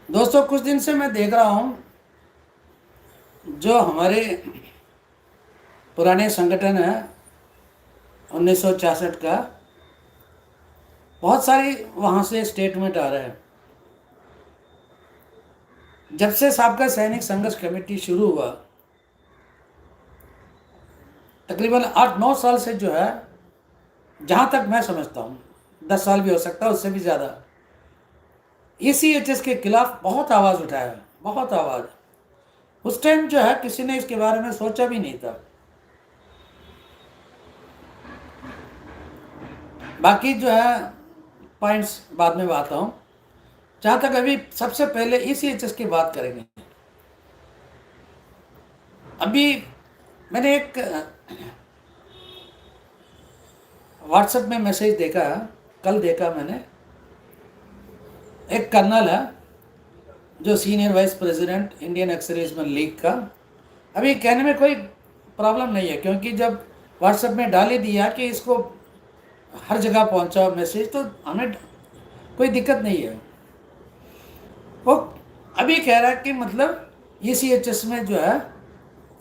दोस्तों, कुछ दिन से मैं देख रहा हूँ जो हमारे पुराने संगठन है 1966 का, बहुत सारी वहाँ से स्टेटमेंट आ रहे हैं। जब से साबका सैनिक संघर्ष कमेटी शुरू हुआ, तकरीबन 8-9 साल से जो है, जहाँ तक मैं समझता हूँ 10 साल भी हो सकता है, उससे भी ज़्यादा, ECHS के खिलाफ बहुत आवाज़ उठाया, बहुत आवाज़। उस टाइम जो है किसी ने इसके बारे में सोचा भी नहीं था। बाकी जो है पॉइंट्स बाद में आता हूँ। जहाँ तक अभी सबसे पहले ECHS की बात करेंगे। अभी मैंने एक व्हाट्सएप में मैसेज देखा, कल देखा मैंने। एक कर्नल है जो senior vice president Indian ex-serviceman league का। अभी कहने में कोई प्रॉब्लम नहीं है, क्योंकि जब व्हाट्सएप में डाल ही दिया कि इसको हर जगह पहुंचा मैसेज, तो हमें कोई दिक्कत नहीं है। वो अभी कह रहा है कि मतलब ECHS में जो है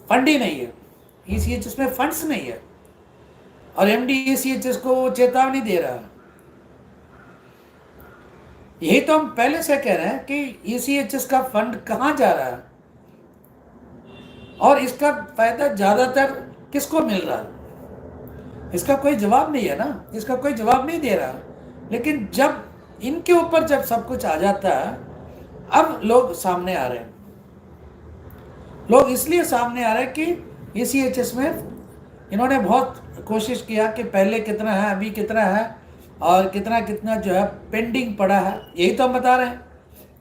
फंड ही नहीं है, ECHS में फंड्स नहीं है, और MD ECHS को वो चेतावनी दे रहा है। यही तो हम पहले से कह रहे हैं कि ECHS का फंड कहाँ जा रहा है और इसका फायदा ज़्यादातर किसको मिल रहा है, इसका कोई जवाब नहीं है ना, इसका कोई जवाब नहीं दे रहा। लेकिन जब इनके ऊपर जब सब कुछ आ जाता है, अब लोग सामने आ रहे हैं। लोग इसलिए सामने आ रहे हैं कि ECHS में इन्होंने बहुत कोशिश किया कि पहले कितना है, अभी कितना है, और कितना कितना जो है पेंडिंग पड़ा है। यही तो हम बता रहे हैं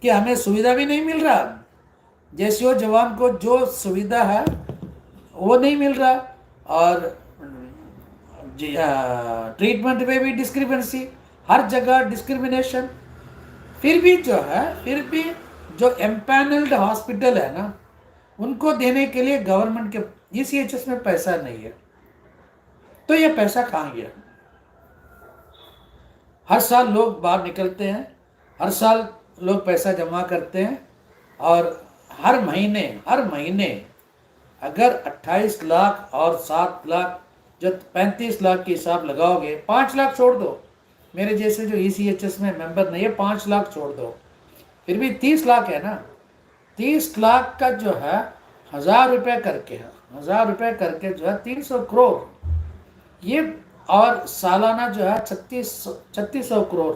कि हमें सुविधा भी नहीं मिल रहा, JCO जवान को जो सुविधा है वो नहीं मिल रहा, और ट्रीटमेंट में भी डिस्क्रिपेंसी, हर जगह डिस्क्रिमिनेशन। फिर भी जो एम्पैनल्ड हॉस्पिटल है ना, उनको देने के लिए गवर्नमेंट के ECHS में पैसा नहीं है। तो ये पैसा कहाँ गया? हर साल लोग बाहर निकलते हैं, हर साल लोग पैसा जमा करते हैं, और हर महीने अगर 28 लाख और 7 लाख, जो 35 लाख के हिसाब लगाओगे, 5 लाख छोड़ दो, मेरे जैसे जो ECHS में मेंबर नहीं है, 5 लाख छोड़ दो, फिर भी 30 लाख है ना। 30 लाख का जो है 1000 रुपये करके है, 1000 रुपये करके जो है 300 करोड़, ये, और सालाना जो है 3600 करोड़।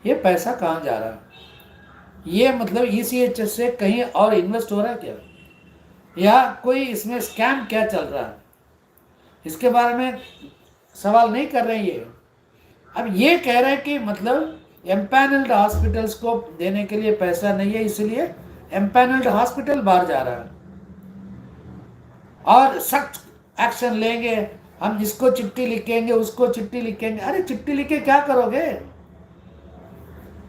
ये पैसा कहाँ जा रहा है? ये मतलब ECHS से कहीं और इन्वेस्ट हो रहा है क्या, या कोई इसमें स्कैम क्या चल रहा है? इसके बारे में सवाल नहीं कर रहे हैं ये। अब ये कह रहे हैं कि मतलब एम्पैनल्ड हॉस्पिटल्स को देने के लिए पैसा नहीं है, इसलिए एम्पैनल्ड हॉस्पिटल बाहर जा रहा है, और सख्त एक्शन लेंगे, हम इसको चिट्ठी लिखेंगे, उसको चिट्ठी लिखेंगे। अरे चिट्ठी लिखे क्या करोगे?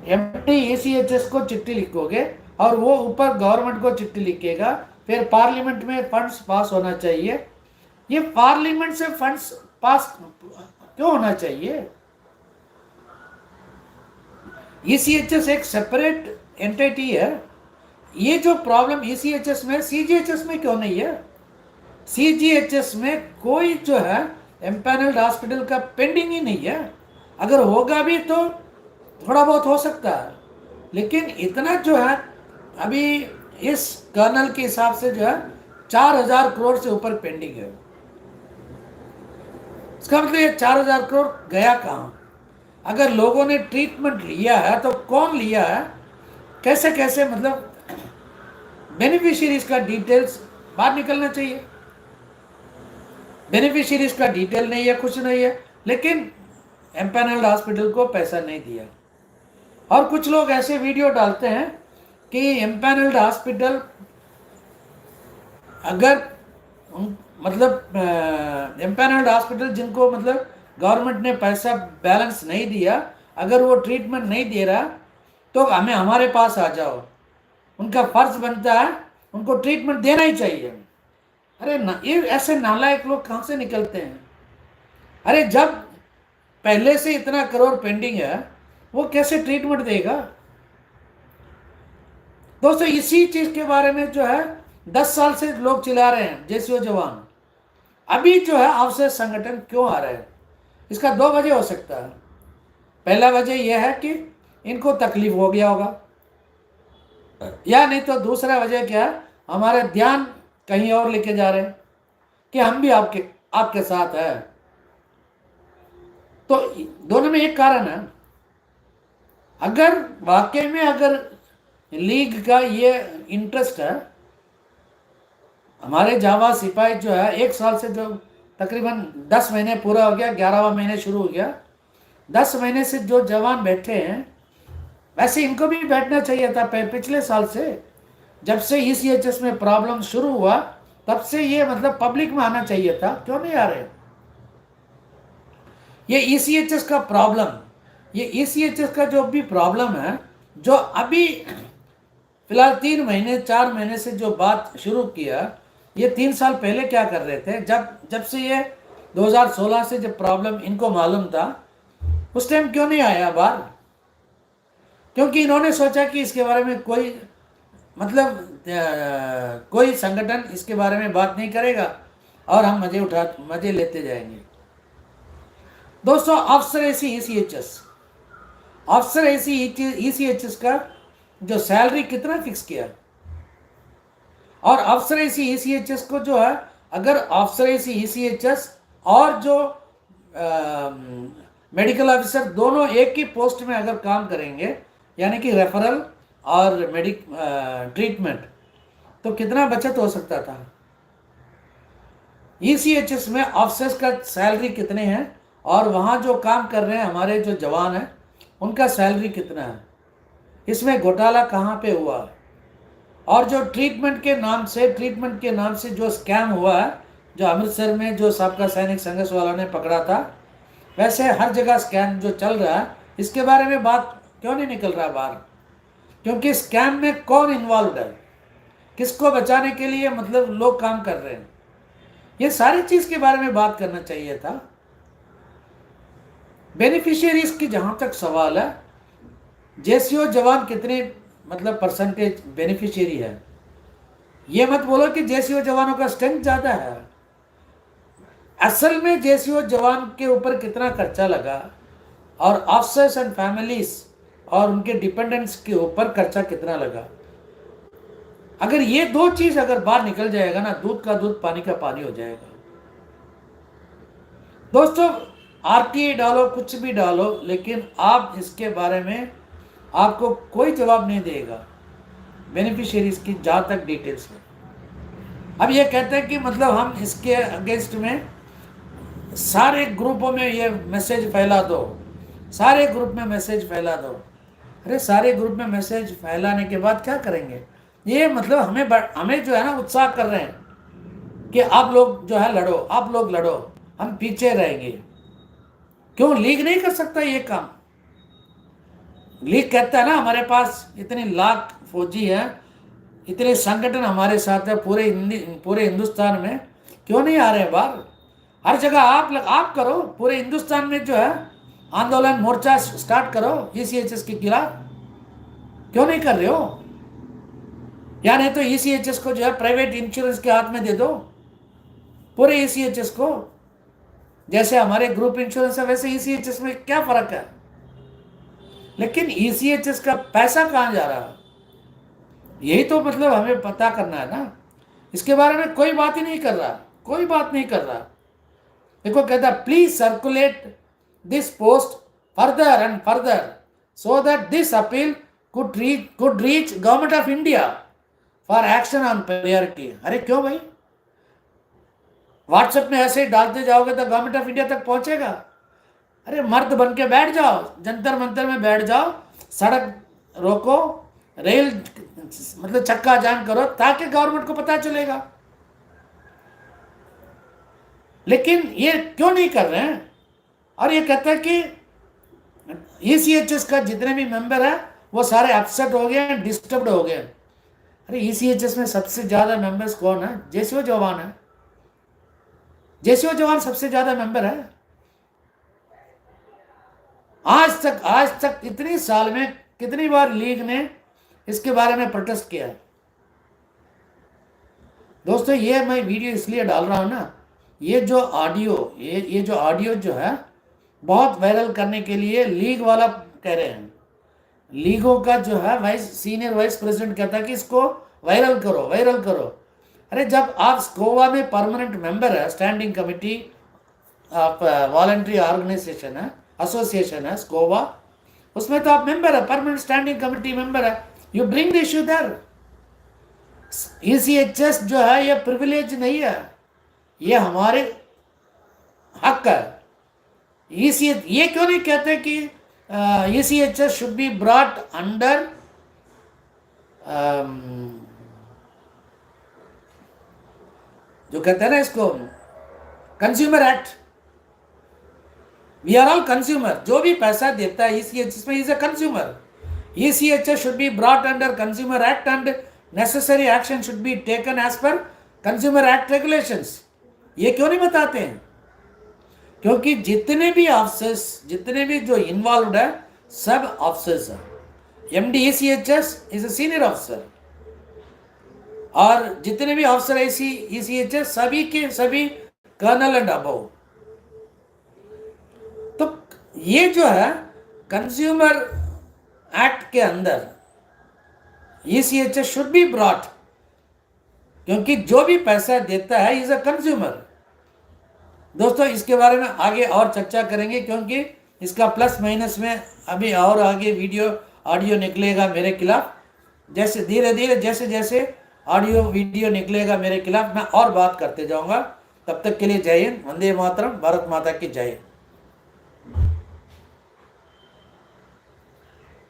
MD ECHS को चिट्ठी लिखोगे और वो ऊपर गवर्नमेंट को चिट्ठी लिखेगा, फिर पार्लियामेंट में फंड्स पास होना चाहिए। ये पार्लियामेंट से फंड्स पास क्यों होना चाहिए? ECHS एक सेपरेट एंटिटी है। ये जो प्रॉब्लम ECHS में, CGHS में क्यों नहीं है? CGHS में कोई जो है एम्पैनल्ड हॉस्पिटल का पेंडिंग ही नहीं है। अगर होगा भी तो थोड़ा बहुत हो सकता है, लेकिन इतना जो है अभी इस कर्नल के हिसाब से जो है 4000 करोड़ से ऊपर पेंडिंग है। इसका मतलब ये 4000 करोड़ गया कहाँ? अगर लोगों ने ट्रीटमेंट लिया है तो कौन लिया है, कैसे कैसे, मतलब बेनिफिशियरीज का डिटेल्स बाहर निकलना चाहिए। बेनिफिशियरीज का डिटेल नहीं है, कुछ नहीं है, लेकिन एम्पैनल्ड हॉस्पिटल को पैसा नहीं दिया। और कुछ लोग ऐसे वीडियो डालते हैं कि एम्पैनल्ड हॉस्पिटल, अगर मतलब एम्पैनल्ड हॉस्पिटल जिनको मतलब गवर्नमेंट ने पैसा बैलेंस नहीं दिया, अगर वो ट्रीटमेंट नहीं दे रहा, तो हमें हमारे पास आ जाओ, उनका फर्ज बनता है, उनको ट्रीटमेंट देना ही चाहिए। अरे ना, ये ऐसे नालायक लोग कहाँ से निकलते हैं? अरे जब पहले से इतना करोड़ पेंडिंग है, वो कैसे ट्रीटमेंट देगा? दोस्तों इसी चीज के बारे में जो है 10 साल से लोग चिल्ला रहे हैं, जेसीओ जवान। अभी जो है अवशेष संगठन क्यों आ रहे हैं? इसका 2 वजह हो सकता है। पहला वजह यह है कि इनको तकलीफ हो गया होगा, या नहीं तो दूसरा वजह क्या है, हमारे ध्यान कहीं और लेके जा रहे हैं कि हम भी आपके आपके साथ है। तो दोनों में एक कारण है। अगर वाकई में अगर लीग का ये इंटरेस्ट है, हमारे जावा सिपाही जो है 1 साल से जो तकरीबन 10 महीने पूरा हो गया, 11वां महीने शुरू हो गया, 10 महीने से जो जवान बैठे हैं, वैसे इनको भी बैठना चाहिए था। पिछले साल से जब से ईसीएचएस में प्रॉब्लम शुरू हुआ तब से ये मतलब पब्लिक में आना चाहिए था, क्यों नहीं आ रहे? ये ईसीएचएस का प्रॉब्लम, ये ईसीएचएस का जो भी प्रॉब्लम है, जो अभी फिलहाल 3 महीने 4 महीने से जो बात शुरू किया, ये 3 साल पहले क्या कर रहे थे? जब से ये 2016 से जब प्रॉब्लम इनको मालूम था, उस टाइम क्यों नहीं आया बाहर? क्योंकि इन्होंने सोचा कि इसके बारे में कोई मतलब कोई संगठन इसके बारे में बात नहीं करेगा और हम मजे लेते जाएंगे। दोस्तों अफसर ऐसी ईसीएचएस, अफसर ऐसी ईसीएचएस का जो सैलरी कितना फिक्स किया, और अफसर ऐसी ईसीएचएस को जो है, अगर अफसर ऐसी ईसीएचएस और जो मेडिकल ऑफिसर दोनों एक ही पोस्ट में अगर काम करेंगे, यानी कि रेफरल और ट्रीटमेंट, तो कितना बचत हो सकता था? ईसीएचएस में ऑफिसर्स का सैलरी कितने हैं और वहाँ जो काम कर रहे हैं हमारे जो जवान हैं उनका सैलरी कितना है? इसमें घोटाला कहाँ पे हुआ? और जो ट्रीटमेंट के नाम से जो स्कैम हुआ है, जो अमृतसर में जो सबका सैनिक संघर्ष वालों ने पकड़ा था, वैसे हर जगह स्कैम जो चल रहा है, इसके बारे में बात क्यों नहीं निकल रहा बाहर? क्योंकि स्कैम में कौन इन्वॉल्व है, किसको बचाने के लिए मतलब लोग काम कर रहे हैं, ये सारी चीज के बारे में बात करना चाहिए था। बेनिफिशियरीज की जहां तक सवाल है, जेसीओ जवान कितने मतलब परसेंटेज बेनिफिशियरी है, ये मत बोलो कि जेसीओ जवानों का स्ट्रेंथ ज्यादा है। असल में जेसीओ जवान के ऊपर कितना खर्चा लगा और ऑफिसर्स एंड फैमिलीज और उनके डिपेंडेंट्स के ऊपर खर्चा कितना लगा, अगर ये 2 चीज अगर बाहर निकल जाएगा ना, दूध का दूध पानी का पानी हो जाएगा। दोस्तों आरटीआई डालो, कुछ भी डालो, लेकिन आप इसके बारे में आपको कोई जवाब नहीं देगा बेनिफिशियरीज की जहाँ तक डिटेल्स है। अब ये कहते हैं कि मतलब हम इसके अगेंस्ट में सारे ग्रुपों में ये मैसेज फैला दो, सारे ग्रुप में मैसेज फैला दो। अरे सारे ग्रुप में मैसेज फैलाने के बाद क्या करेंगे? ये मतलब हमें जो है ना उत्साह कर रहे हैं कि आप लोग जो है लड़ो, आप लोग लड़ो, हम पीछे रहेंगे। क्यों लीग नहीं कर सकता ये काम? लीग कहता है ना हमारे पास इतने लाख फौजी हैं, इतने संगठन हमारे साथ है पूरे हिंदुस्तान में, क्यों नहीं आ रहे हैं बाहर? हर जगह आप करो, पूरे हिंदुस्तान में जो है आंदोलन मोर्चा स्टार्ट करो ईसीएचएस के खिलाफ, क्यों नहीं कर रहे हो? या नहीं तो ईसीएचएस को जो है प्राइवेट इंश्योरेंस के हाथ में दे दो, पूरे ईसीएचएस को। जैसे हमारे ग्रुप इंश्योरेंस है वैसे ईसीएचएस में क्या फर्क है? लेकिन ईसीएचएस का पैसा कहाँ जा रहा है, यही तो मतलब हमें पता करना है ना। इसके बारे में कोई बात ही नहीं कर रहा, कोई बात नहीं कर रहा। देखो कहता please circulate this post further and further so that this appeal could reach government of India for action on priority. अरे क्यों भाई? व्हाट्सएप में ऐसे ही डालते जाओगे तो गवर्नमेंट ऑफ इंडिया तक पहुंचेगा? अरे मर्द बन के बैठ जाओ, जंतर मंतर में बैठ जाओ, सड़क रोको, रेल मतलब चक्का जाम करो, ताकि गवर्नमेंट को पता चलेगा। लेकिन ये क्यों नहीं कर रहे हैं? और ये कहता है कि ईसीएचएस का जितने भी मेंबर है वो सारे अपसेट हो गए, डिस्टर्ब्ड हो गए। अरे ईसीएचएस में सबसे ज्यादा मेंबर्स कौन है? जेसीओ जवान है। जेसीओ जवान सबसे ज्यादा मेंबर है। आज तक इतनी साल में कितनी बार लीग ने इसके बारे में प्रोटेस्ट किया है। दोस्तों ये मैं वीडियो इसलिए डाल रहा हूँ ना, ये जो ऑडियो जो है बहुत वायरल करने के लिए लीग वाला कह रहे हैं, लीगों का जो है सीनियर वाइस प्रेसिडेंट कहता है कि इसको वायरल करो वायरल करो। अरे जब आप स्कोवा में परमानेंट मेंबर है, स्टैंडिंग कमेटी आप वॉलंटरी ऑर्गेनाइजेशन है, एसोसिएशन है स्कोवा, उसमें तो आप मेंबर है, परमानेंट स्टैंडिंग कमेटी मेंबर है, you bring the issue there. ECHS जो है ये प्रिविलेज नहीं है, ये हमारे हक है। ये क्यों नहीं कहते कि ECHS should be brought under जो कहते हैं ना इसको consumer act. We are all consumer, जो भी पैसा देता है ECHS में is a consumer. ECHS should be brought under Consumer Act and necessary action should be taken as per Consumer Act regulations। ये क्यों नहीं बताते हैं? क्योंकि जितने भी ऑफिसर्स, जितने भी जो इन्वॉल्व है सब ऑफिसर्स हैं। MD ECHS is a senior officer, और जितने भी ऑफिसर ECHS सभी के सभी कर्नल एंड अबव। तो ये जो है कंज्यूमर एक्ट के अंदर ECHS शुड बी ब्रॉट, क्योंकि जो भी पैसा देता है इज अ कंज्यूमर। दोस्तों इसके बारे में आगे और चर्चा करेंगे, क्योंकि इसका प्लस माइनस में अभी और आगे ऑडियो निकलेगा मेरे खिलाफ। जैसे धीरे धीरे जैसे जैसे ऑडियो वीडियो निकलेगा मेरे खिलाफ मैं और बात करते जाऊंगा। तब तक के लिए जय हिंद, वंदे मातरम, भारत माता की जय।